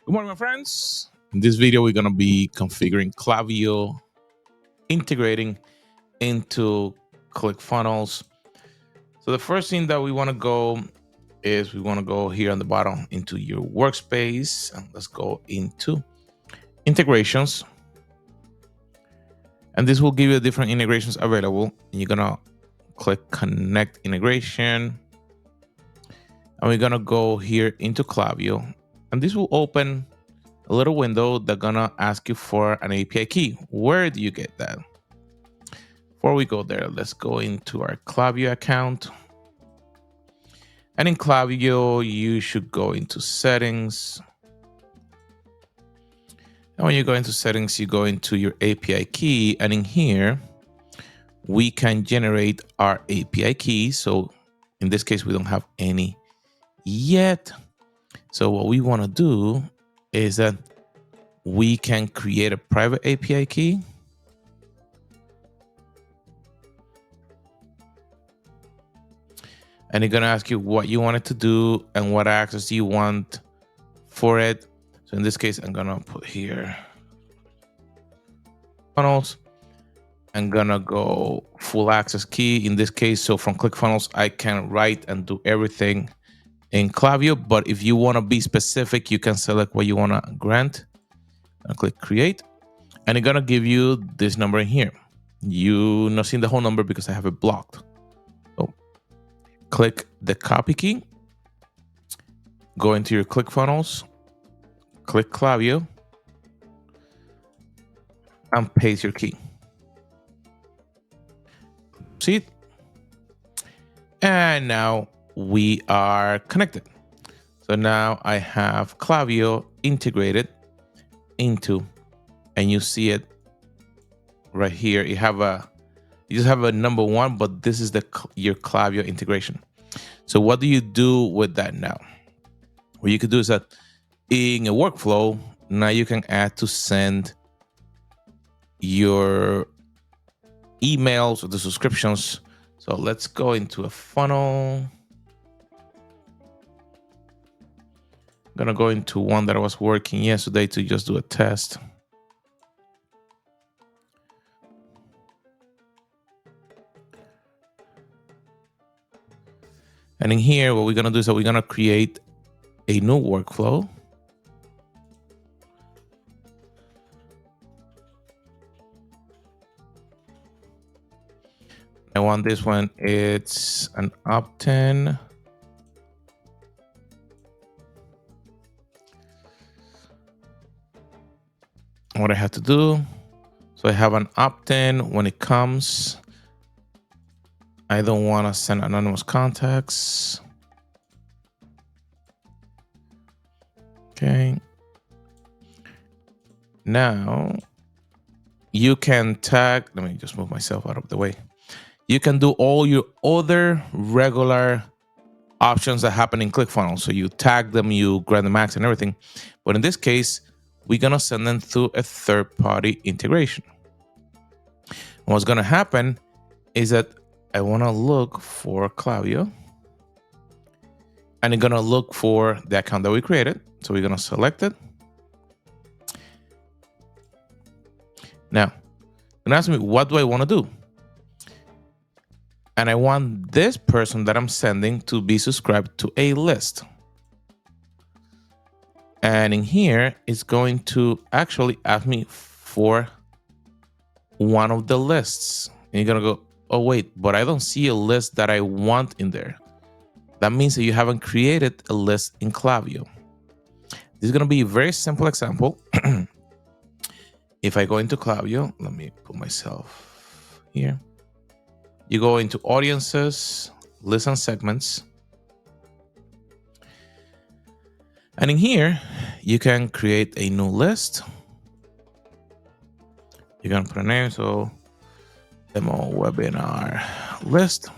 Good morning, my friends. In this video, we're going to be configuring Klavio, integrating into Clickfunnels. So the first thing that we want to go is we want to go here on the bottom into your workspace, and let's go into integrations. And this will give you different integrations available. And you're going to click connect integration. And we're going to go here into Klavio, and this will open a little window that's gonna ask you for an API key. Where do you get that? Before we go there, let's go into our Klavio account. And in Klavio, you should go into settings. And when you go into settings, you go into your API key. And in here, we can generate our API key. So in this case, we don't have any yet. So what we wanna do is that we can create a private API key. And it's gonna ask you what you want it to do and what access you want for it. So in this case, I'm gonna put here funnels. I'm gonna go full access key in this case. So from Clickfunnels, I can write and do everything in Klavio. But if you wanna be specific, you can select what you wanna grant. And click create, and it's gonna give you this number in here. You not seeing the whole number because I have it blocked. So click the copy key, go into your Clickfunnels, click Klavio, and paste your key. See it? And now we are connected. So now I have Klavio integrated into, and you see it right here. You just have a number one, but this is your Klavio integration. So what do you do with that now? What you could do is that in a workflow, now you can add to send your emails or the subscriptions. So let's go into a funnel. I'm gonna go into one that I was working yesterday to just do a test. And in here, what we're gonna do is that we're gonna create a new workflow. I want this one, it's an opt-in. What I have to do, so I have an opt-in. When it comes, I don't want to send anonymous contacts. Okay. Now you can tag, let me just move myself out of the way. You can do all your other regular options that happen in Clickfunnels. So you tag them, you grant them access and everything. But in this case, we're gonna send them through a third-party integration. And what's gonna happen is that I wanna look for Klavio, and it's gonna look for the account that we created. So we're gonna select it. Now, it's gonna ask me, what do I wanna do? And I want this person that I'm sending to be subscribed to a list. And in here, it's going to actually ask me for one of the lists. And you're gonna go, oh wait, but I don't see a list that I want in there. That means that you haven't created a list in Klavio. This is gonna be a very simple example. If I go into Klavio, let me put myself here. You go into audiences, lists and segments. And in here, you can create a new list. You're gonna put a name, so demo webinar list.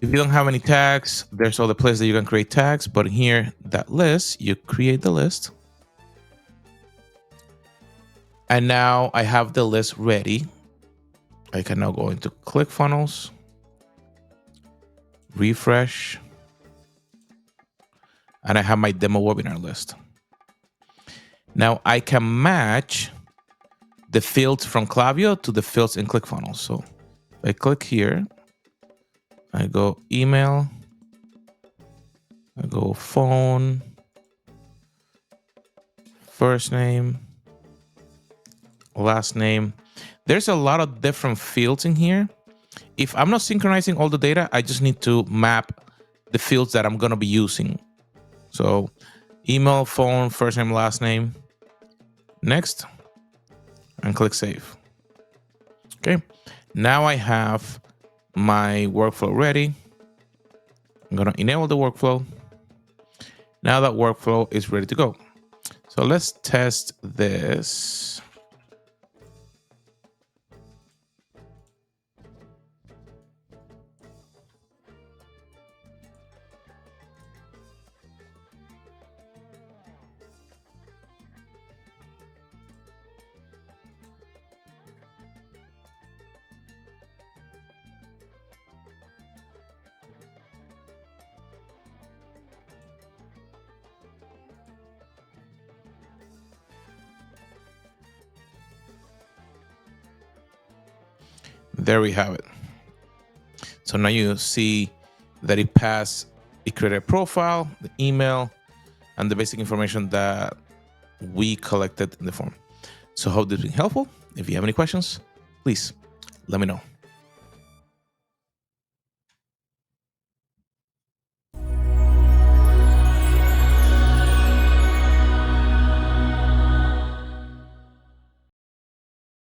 If you don't have any tags, there's other places that you can create tags, but here, that list, you create the list. And now I have the list ready. I can now go into Clickfunnels, refresh, and I have my demo webinar list. Now I can match the fields from Klavio to the fields in ClickFunnels. So if I click here, I go email, I go phone, first name, last name. There's a lot of different fields in here. If I'm not synchronizing all the data, I just need to map the fields that I'm going to be using. So email, phone, first name, last name. Next, and click save. Okay, now I have my workflow ready. I'm going to enable the workflow. Now that workflow is ready to go. So let's test this. There we have it. So now you see that it passed, it created a profile, the email, and the basic information that we collected in the form. So hope this has been helpful. If you have any questions, please let me know.